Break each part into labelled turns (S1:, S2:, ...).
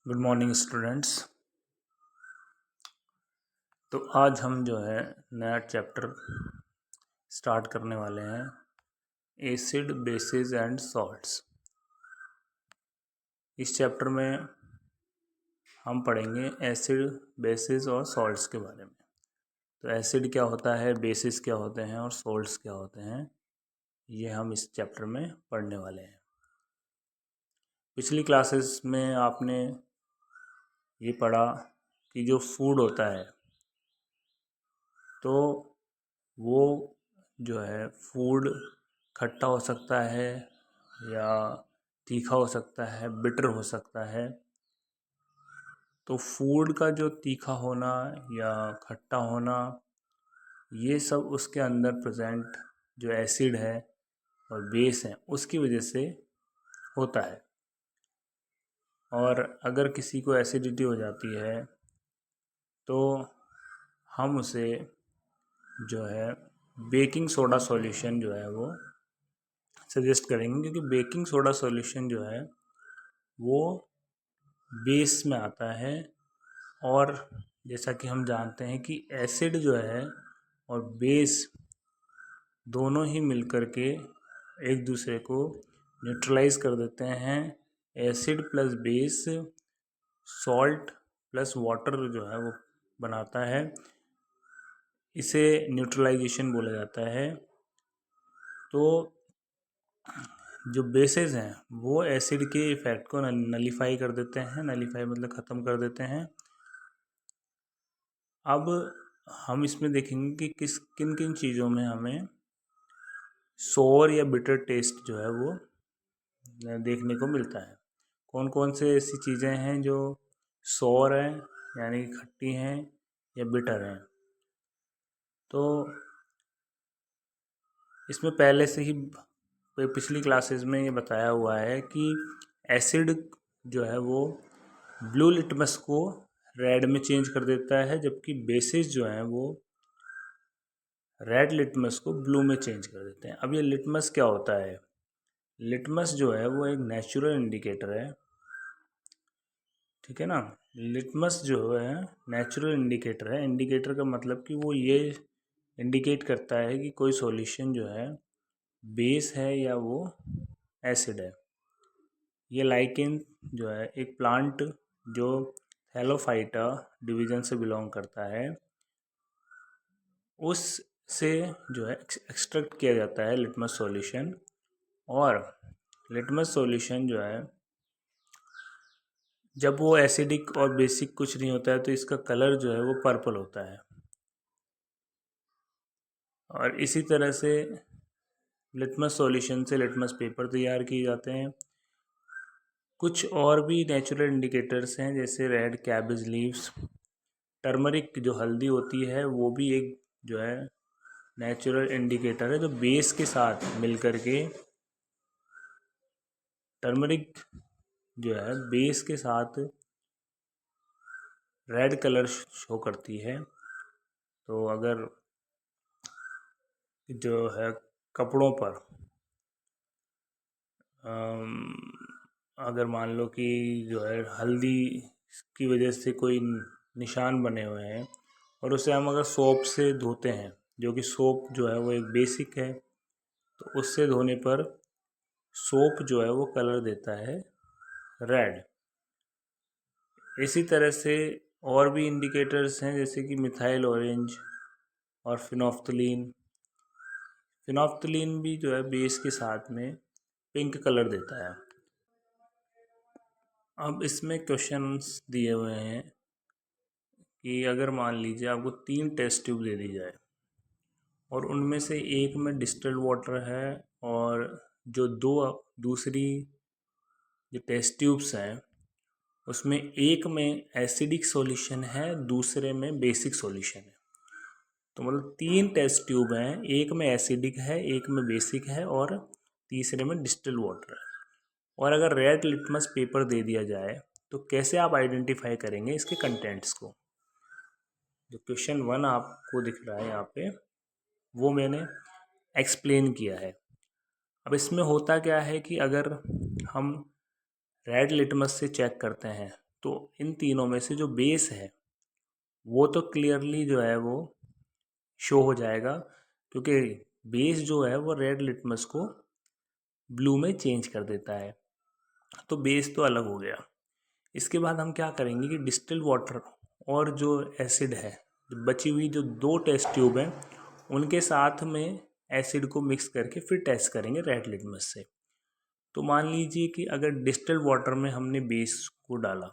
S1: Good morning students. तो आज हम जो है नया चैप्टर स्टार्ट करने वाले हैं, एसिड बेसिस एंड सॉल्ट्स। इस चैप्टर में हम पढ़ेंगे एसिड बेसिस और सॉल्ट्स के बारे में। तो एसिड क्या होता है, बेसिस क्या होते हैं और सॉल्ट्स क्या होते हैं, ये हम इस चैप्टर में पढ़ने वाले हैं। पिछली क्लासेस में आपने ये पढ़ा कि जो फूड होता है तो वो जो है फूड खट्टा हो सकता है या तीखा हो सकता है, बिटर हो सकता है। तो फूड का जो तीखा होना या खट्टा होना, ये सब उसके अंदर प्रेजेंट जो एसिड है और बेस है उसकी वजह से होता है। और अगर किसी को एसिडिटी हो जाती है तो हम उसे जो है बेकिंग सोडा सॉल्यूशन जो है वो सजेस्ट करेंगे, क्योंकि बेकिंग सोडा सॉल्यूशन जो है वो बेस में आता है। और जैसा कि हम जानते हैं कि एसिड जो है और बेस दोनों ही मिलकर के एक दूसरे को न्यूट्रलाइज कर देते हैं। Acid plus base salt plus water जो है वो बनाता है, इसे न्यूट्रलाइजेशन बोला जाता है। तो जो बेसेस हैं वो एसिड के इफ़ेक्ट को नलीफाई कर देते हैं, नलीफाई मतलब ख़त्म कर देते हैं। अब हम इसमें देखेंगे कि किन किन चीज़ों में हमें सोर या बिटर टेस्ट जो है वो देखने को मिलता है। कौन कौन से ऐसी चीज़ें हैं जो सोर हैं यानी कि खट्टी हैं या बिटर हैं। तो इसमें पहले से ही पिछली क्लासेस में ये बताया हुआ है कि एसिड जो है वो ब्लू लिटमस को रेड में चेंज कर देता है, जबकि बेसिस जो हैं वो रेड लिटमस को ब्लू में चेंज कर देते हैं। अब ये लिटमस क्या होता है? लिटमस जो है वो एक नेचुरल इंडिकेटर है, ठीक है ना। लिटमस जो है नेचुरल इंडिकेटर है। इंडिकेटर का मतलब कि वो ये इंडिकेट करता है कि कोई सॉल्यूशन जो है बेस है या वो एसिड है। ये लाइकेन जो है एक प्लांट जो थैलोफाइटा डिवीजन से बिलोंग करता है, उससे जो है एक्सट्रैक्ट किया जाता है लिटमस सॉल्यूशन। और लिटमस सॉल्यूशन जो है जब वो एसिडिक और बेसिक कुछ नहीं होता है तो इसका कलर जो है वो पर्पल होता है। और इसी तरह से लिटमस सॉल्यूशन से लिटमस पेपर तैयार किए जाते हैं। कुछ और भी नेचुरल इंडिकेटर्स हैं, जैसे रेड कैबेज लीव्स, टर्मरिक जो हल्दी होती है वो भी एक जो है नेचुरल इंडिकेटर है, जो बेस के साथ मिलकर के टर्मरिक जो है बेस के साथ रेड कलर शो करती है। तो अगर जो है कपड़ों पर अगर मान लो कि जो है हल्दी की वजह से कोई निशान बने हुए हैं और उसे हम अगर सोप से धोते हैं, जो कि सोप जो है वो एक बेसिक है, तो उससे धोने पर सोप जो है वो कलर देता है रेड। इसी तरह से और भी इंडिकेटर्स हैं, जैसे कि मिथाइल ऑरेंज और फिनोफ्थलीन। फिनोफ्थलीन भी जो है बेस के साथ में पिंक कलर देता है। अब इसमें क्वेश्चंस दिए हुए हैं कि अगर मान लीजिए आपको 3 टेस्ट ट्यूब दे दी जाए और उनमें से एक में डिस्टिल्ड वाटर है और जो दो दूसरी जो टेस्ट ट्यूब्स हैं उसमें एक में एसिडिक सॉल्यूशन है, दूसरे में बेसिक सॉल्यूशन है। तो मतलब 3 टेस्ट ट्यूब हैं, एक में एसिडिक है, एक में बेसिक है और तीसरे में डिस्टिल्ड वाटर है। और अगर रेड लिटमस पेपर दे दिया जाए तो कैसे आप आइडेंटिफाई करेंगे इसके कंटेंट्स को? जो क्वेश्चन 1 आपको दिख रहा है यहाँ पे वो मैंने एक्सप्लेन किया है। अब इसमें होता क्या है कि अगर हम रेड लिटमस से चेक करते हैं तो इन तीनों में से जो बेस है वो तो क्लियरली जो है वो शो हो जाएगा, क्योंकि बेस जो है वो रेड लिटमस को ब्लू में चेंज कर देता है। तो बेस तो अलग हो गया। इसके बाद हम क्या करेंगे कि डिस्टिल वाटर और जो एसिड है, बची हुई जो 2 टेस्ट ट्यूब हैं उनके साथ में एसिड को मिक्स करके फिर टेस्ट करेंगे रेड लिटमस से। तो मान लीजिए कि अगर डिस्टिल वाटर में हमने बेस को डाला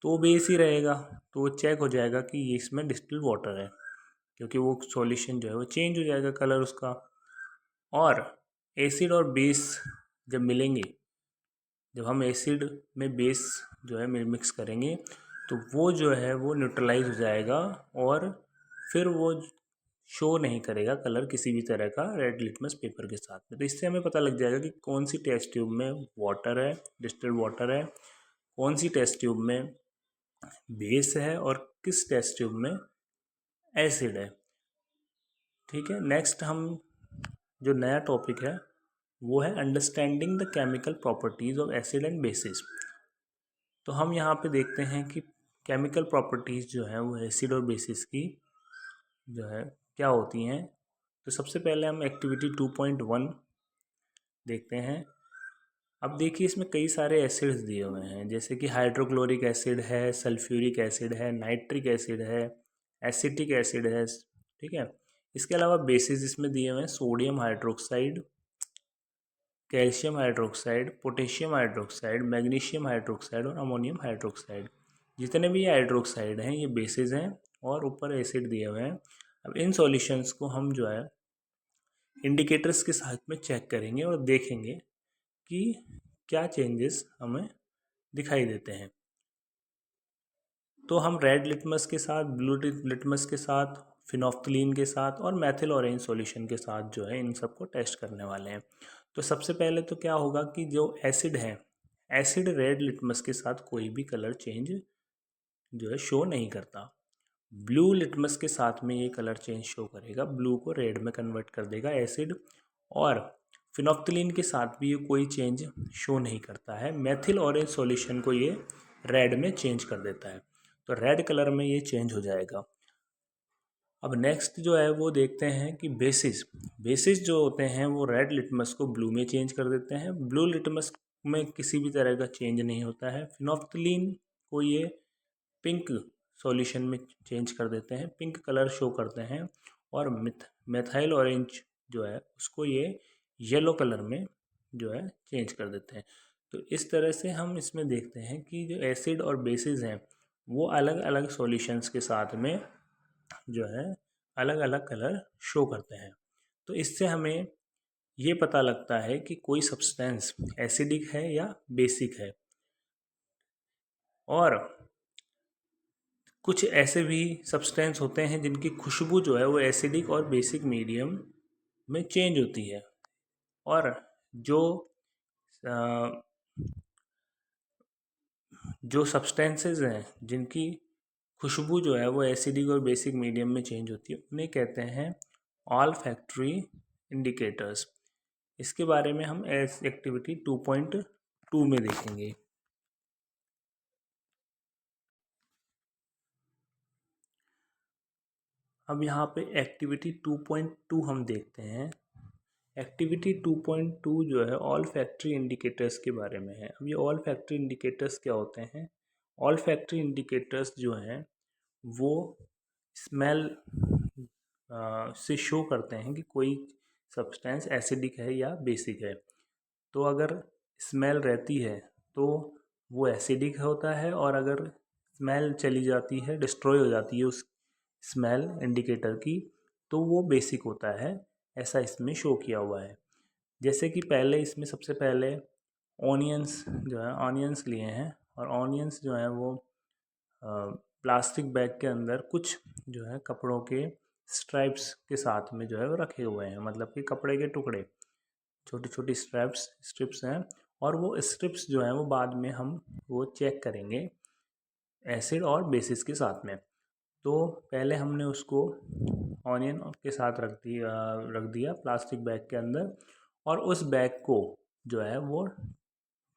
S1: तो वो बेस ही रहेगा, तो वो चेक हो जाएगा कि ये इसमें डिस्टिल वाटर है, क्योंकि वो सॉल्यूशन जो है वो चेंज हो जाएगा कलर उसका। और एसिड और बेस जब मिलेंगे, जब हम एसिड में बेस जो है मिक्स करेंगे तो वो जो है वो न्यूट्रलाइज हो जाएगा और फिर वो शो नहीं करेगा कलर किसी भी तरह का रेड लिटमस पेपर के साथ में। तो इससे हमें पता लग जाएगा कि कौन सी टेस्ट ट्यूब में वाटर है, डिस्टिल्ड वाटर है, कौन सी टेस्ट ट्यूब में बेस है और किस टेस्ट ट्यूब में एसिड है। ठीक है, नेक्स्ट हम जो नया टॉपिक है वो है understanding the chemical properties of acid and bases. तो हम यहाँ पे देखते हैं कि केमिकल प्रॉपर्टीज़ जो है वो एसिड और बेसिस की जो है क्या होती हैं। तो सबसे पहले हम एक्टिविटी 2.1 देखते हैं। अब देखिए इसमें कई सारे एसिड्स दिए हुए हैं, जैसे कि हाइड्रोक्लोरिक एसिड है, सल्फ्यूरिक एसिड है, नाइट्रिक एसिड है, एसिटिक एसिड है। ठीक है, इसके अलावा बेसिस इसमें दिए हुए हैं sodium hydroxide, calcium hydroxide, potassium hydroxide, magnesium hydroxide और अमोनियम हाइड्रोक्साइड। जितने भी ये हाइड्रोक्साइड हैं ये बेसिस हैं और ऊपर एसिड दिए हुए हैं। अब इन सॉल्यूशंस को हम जो है इंडिकेटर्स के साथ में चेक करेंगे और देखेंगे कि क्या चेंजेस हमें दिखाई देते हैं। तो हम रेड लिटमस के साथ, ब्लू लिटमस के साथ, फिनोफ्थलीन के साथ और मैथिल ऑरेंज सॉल्यूशन के साथ जो है इन सबको टेस्ट करने वाले हैं। तो सबसे पहले तो क्या होगा कि जो एसिड है, एसिड रेड लिटमस के साथ कोई भी कलर चेंज जो है शो नहीं करता। ब्लू लिटमस के साथ में ये कलर चेंज शो करेगा, ब्लू को रेड में कन्वर्ट कर देगा एसिड। और फिनोफ्थलीन के साथ भी ये कोई चेंज शो नहीं करता है। मेथिल ऑरेंज सॉल्यूशन को ये रेड में चेंज कर देता है, तो रेड कलर में ये चेंज हो जाएगा। अब नेक्स्ट जो है वो देखते हैं कि बेसिस, बेसिस जो होते हैं वो रेड लिटमस को ब्लू में चेंज कर देते हैं। ब्लू लिटमस में किसी भी तरह का चेंज नहीं होता है। फिनोफ्थलीन को ये पिंक सॉल्यूशन में चेंज कर देते हैं, पिंक कलर शो करते हैं। और मेथाइल ऑरेंज जो है उसको ये येलो कलर में जो है चेंज कर देते हैं। तो इस तरह से हम इसमें देखते हैं कि जो एसिड और बेसिस हैं वो अलग अलग सॉल्यूशंस के साथ में जो है अलग अलग कलर शो करते हैं। तो इससे हमें ये पता लगता है कि कोई सब्सटेंस एसिडिक है या बेसिक है। और कुछ ऐसे भी सब्सटेंस होते हैं जिनकी खुशबू जो है वो एसिडिक और बेसिक मीडियम में चेंज होती है। और जो जो सब्सटेंसेस हैं जिनकी खुशबू जो है वो एसिडिक और बेसिक मीडियम में चेंज होती है उन्हें कहते हैं ऑल फैक्ट्री इंडिकेटर्स। इसके बारे में हम एक्टिविटी 2.2 में देखेंगे। अब यहाँ पे एक्टिविटी 2.2 हम देखते हैं। एक्टिविटी 2.2 जो है ऑल फैक्ट्री इंडिकेटर्स के बारे में है। अब ये ऑल फैक्ट्री इंडिकेटर्स क्या होते हैं? ऑल फैक्ट्री इंडिकेटर्स जो हैं वो स्मेल से शो करते हैं कि कोई सब्सटेंस एसिडिक है या बेसिक है। तो अगर स्मेल रहती है तो वो एसिडिक होता है, और अगर स्मेल चली जाती है, डिस्ट्रॉय हो जाती है उस स्मेल इंडिकेटर की, तो वो बेसिक होता है। ऐसा इसमें शो किया हुआ है। जैसे कि पहले इसमें सबसे पहले ऑनियंस जो है, ऑनियंस लिए हैं और ऑनियंस जो है वो प्लास्टिक बैग के अंदर कुछ जो है कपड़ों के स्ट्राइप्स के साथ में जो है वो रखे हुए हैं, मतलब कि कपड़े के टुकड़े, छोटी छोटी स्ट्रिप्स हैं। और वो स्ट्रिप्स जो हैं वो बाद में हम वो चेक करेंगे एसिड और बेसिस के साथ में। तो पहले हमने उसको ऑनियन के साथ रख दिया प्लास्टिक बैग के अंदर, और उस बैग को जो है वो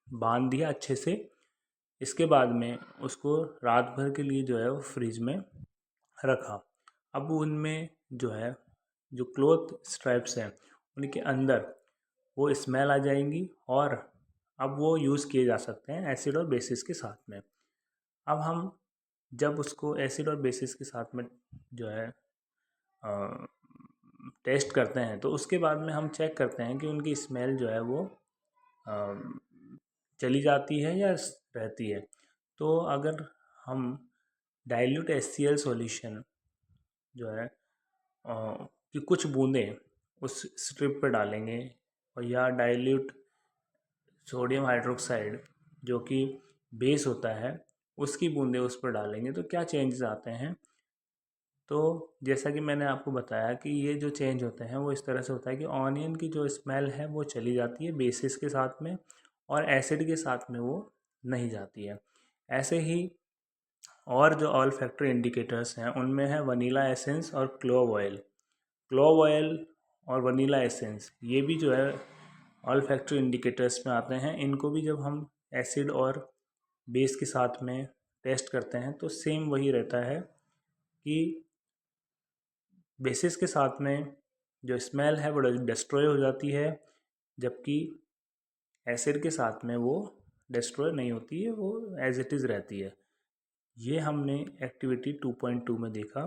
S1: बांध दिया अच्छे से इसके बाद में उसको रात भर के लिए जो है वो फ्रिज में रखा। अब उनमें जो है जो क्लॉथ स्ट्राइप्स हैं उनके अंदर वो स्मेल आ जाएंगी और अब वो यूज़ किए जा सकते हैं एसिड और बेसिस के साथ में। अब हम जब उसको एसिड और बेसिस के साथ में जो है टेस्ट करते हैं तो उसके बाद में हम चेक करते हैं कि उनकी स्मेल जो है वो अ, चली जाती है या रहती है। तो अगर हम डाइल्यूट HCl सॉल्यूशन जो है कि कुछ बूंदें उस स्ट्रिप पर डालेंगे और या डाइल्यूट सोडियम हाइड्रोक्साइड जो कि बेस होता है उसकी बूंदें उस पर डालेंगे तो क्या चेंजेस आते हैं। तो जैसा कि मैंने आपको बताया कि ये जो चेंज होते हैं वो इस तरह से होता है कि ऑनियन की जो स्मेल है वो चली जाती है बेसिस के साथ में और एसिड के साथ में वो नहीं जाती है। ऐसे ही और जो ऑल फैक्टर इंडिकेटर्स हैं उनमें है वनीला एसेंस और क्लोव ऑयल। क्लोव ऑयल और वनीला एसेंस ये भी जो है ऑल फैक्टर इंडिकेटर्स में आते हैं। इनको भी जब हम एसिड और बेस के साथ में टेस्ट करते हैं तो सेम वही रहता है कि बेसिस के साथ में जो स्मेल है वो डिस्ट्रॉय हो जाती है, जबकि एसिड के साथ में वो डिस्ट्रॉय नहीं होती है, वो एज इट इज़ रहती है। ये हमने एक्टिविटी 2.2 में देखा।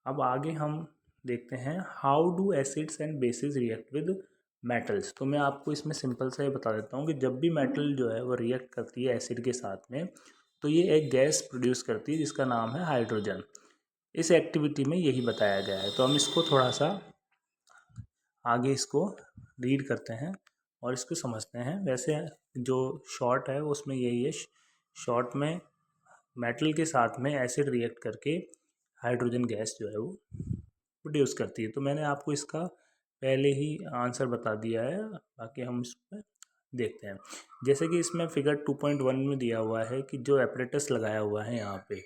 S1: अब आगे हम देखते हैं how do acids and bases react with metals. तो मैं आपको इसमें सिंपल सा ये बता देता हूँ कि जब भी मेटल जो है वो रिएक्ट करती है एसिड के साथ में तो ये एक गैस प्रोड्यूस करती है जिसका नाम है हाइड्रोजन। इस एक्टिविटी में यही बताया गया है। तो हम इसको थोड़ा सा आगे इसको रीड करते हैं और इसको समझते हैं। वैसे जो शॉर्ट है उसमें यही है। शॉर्ट में मेटल के साथ में एसिड रिएक्ट करके हाइड्रोजन गैस जो है वो प्रोड्यूस करती है। तो मैंने आपको इसका पहले ही आंसर बता दिया है, बाकी हम इस पर देखते हैं। जैसे कि इसमें फिगर 2.1 में दिया हुआ है कि जो एपरेटस लगाया हुआ है यहाँ पे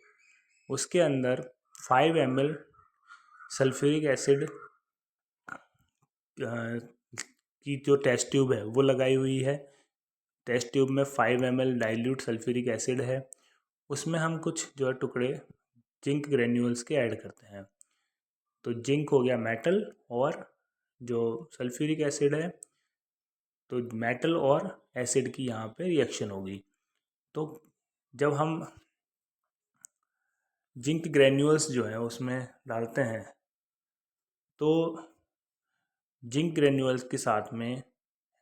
S1: उसके अंदर 5 ml सल्फ्यूरिक एसिड की जो टेस्ट ट्यूब है वो लगाई हुई है। टेस्ट ट्यूब में 5 ml डाइल्यूट सल्फ्यूरिक एसिड है। उसमें हम कुछ जो है टुकड़े जिंक ग्रेन्यूल्स के ऐड करते हैं। तो जिंक हो गया मेटल और जो सल्फ्यूरिक एसिड है तो मेटल और एसिड की यहाँ पे रिएक्शन होगी। तो जब हम जिंक ग्रेन्यूल्स जो है उसमें डालते हैं तो जिंक ग्रेन्यूल्स के साथ में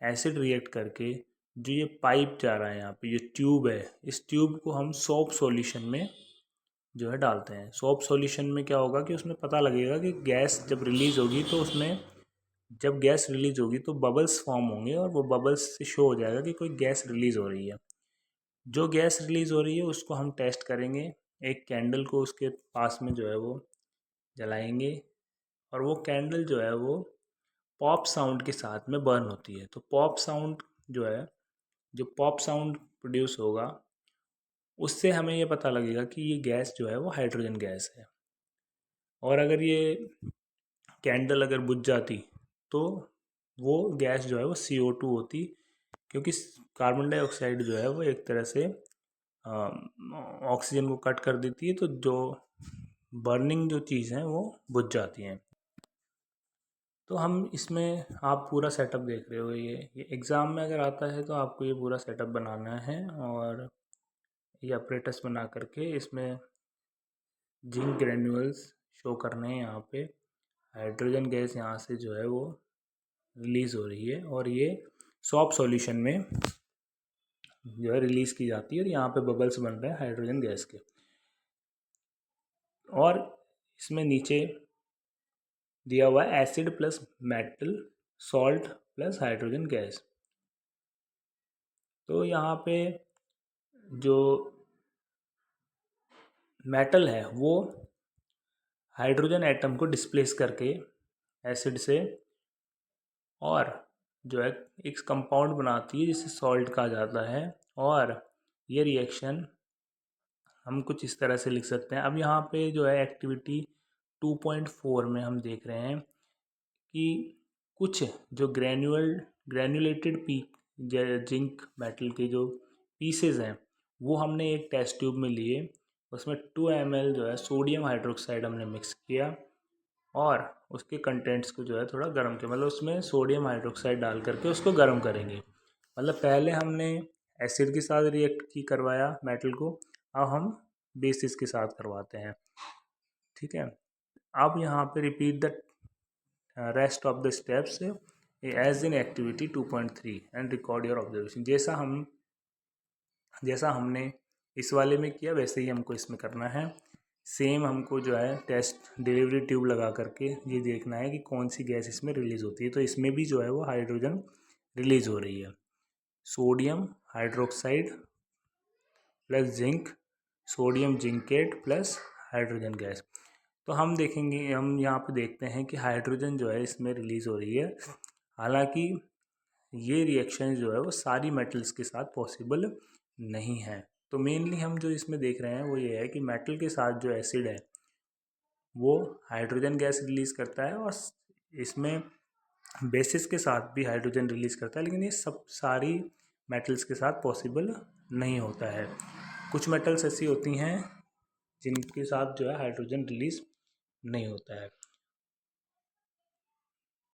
S1: एसिड रिएक्ट करके जो ये पाइप जा रहा है यहाँ पे ये ट्यूब है, इस ट्यूब को हम सोप सॉल्यूशन में जो है डालते हैं। सोप सॉल्यूशन में क्या होगा कि उसमें पता लगेगा कि गैस जब रिलीज़ होगी तो उसमें जब गैस रिलीज़ होगी तो बबल्स फॉर्म होंगे और वो बबल्स से शो हो जाएगा कि कोई गैस रिलीज़ हो रही है। जो गैस रिलीज़ हो रही है उसको हम टेस्ट करेंगे। एक कैंडल को उसके पास में जो है वो जलाएंगे और वो कैंडल जो है वो पॉप साउंड के साथ में बर्न होती है। तो पॉप साउंड जो है, जो पॉप साउंड प्रोड्यूस होगा उससे हमें ये पता लगेगा कि ये गैस जो है वो हाइड्रोजन गैस है। और अगर ये कैंडल अगर बुझ जाती तो वो गैस जो है वो CO2 होती, क्योंकि कार्बन डाइऑक्साइड जो है वो एक तरह से ऑक्सीजन को कट कर देती है तो जो बर्निंग जो चीज़ हैं वो बुझ जाती हैं। तो हम इसमें आप पूरा सेटअप देख रहे हो, ये एग्ज़ाम में अगर आता है तो आपको ये पूरा सेटअप बनाना है और ये अपरेटस बना करके इसमें जिंक ग्रेन्यूल्स शो करने हैं। यहाँ पे हाइड्रोजन गैस यहाँ से जो है वो रिलीज़ हो रही है और ये सॉप सॉल्यूशन में जो है रिलीज़ की जाती है और यहाँ पे बबल्स बन रहे हैं हाइड्रोजन गैस के। और इसमें नीचे दिया हुआ है acid plus metal salt plus hydrogen gas. तो यहाँ पे जो मेटल है वो हाइड्रोजन एटम को डिस्प्लेस करके एसिड से और जो है एक कंपाउंड बनाती है जिसे सॉल्ट कहा जाता है। और ये रिएक्शन हम कुछ इस तरह से लिख सकते हैं। अब यहाँ पे जो है एक्टिविटी 2.4 में हम देख रहे हैं कि कुछ जो ग्रेन्युलेटेड पी जिंक मेटल के जो पीसेज हैं वो हमने एक टेस्ट ट्यूब में लिए, उसमें 2 ml जो है सोडियम हाइड्रोक्साइड हमने मिक्स किया और उसके कंटेंट्स को जो है थोड़ा गर्म किया, मतलब उसमें सोडियम हाइड्रोक्साइड डाल करके उसको गर्म करेंगे। मतलब पहले हमने एसिड के साथ रिएक्ट की करवाया मेटल को, अब हम बेसिस के साथ करवाते हैं। ठीक है, अब यहाँ पे repeat the rest of the steps as in activity 2.3 and record your observation. जैसा हमने इस वाले में किया वैसे ही हमको इसमें करना है। सेम हमको जो है टेस्ट डिलीवरी ट्यूब लगा करके ये देखना है कि कौन सी गैस इसमें रिलीज़ होती है। तो इसमें भी जो है वो हाइड्रोजन रिलीज़ हो रही है, sodium hydroxide plus zinc, sodium zincate plus hydrogen gas. तो हम देखेंगे, हम यहाँ पे देखते हैं कि हाइड्रोजन जो है इसमें रिलीज़ हो रही है। हालांकि ये रिएक्शन जो है वो सारी मेटल्स के साथ पॉसिबल नहीं है। तो मेनली हम जो इसमें देख रहे हैं वो ये है कि मेटल के साथ जो एसिड है वो हाइड्रोजन गैस रिलीज़ करता है और इसमें बेसिस के साथ भी हाइड्रोजन रिलीज़ करता है, लेकिन ये सब सारी मेटल्स के साथ पॉसिबल नहीं होता है। कुछ मेटल्स ऐसी होती हैं जिनके साथ जो है हाइड्रोजन रिलीज़ नहीं होता है।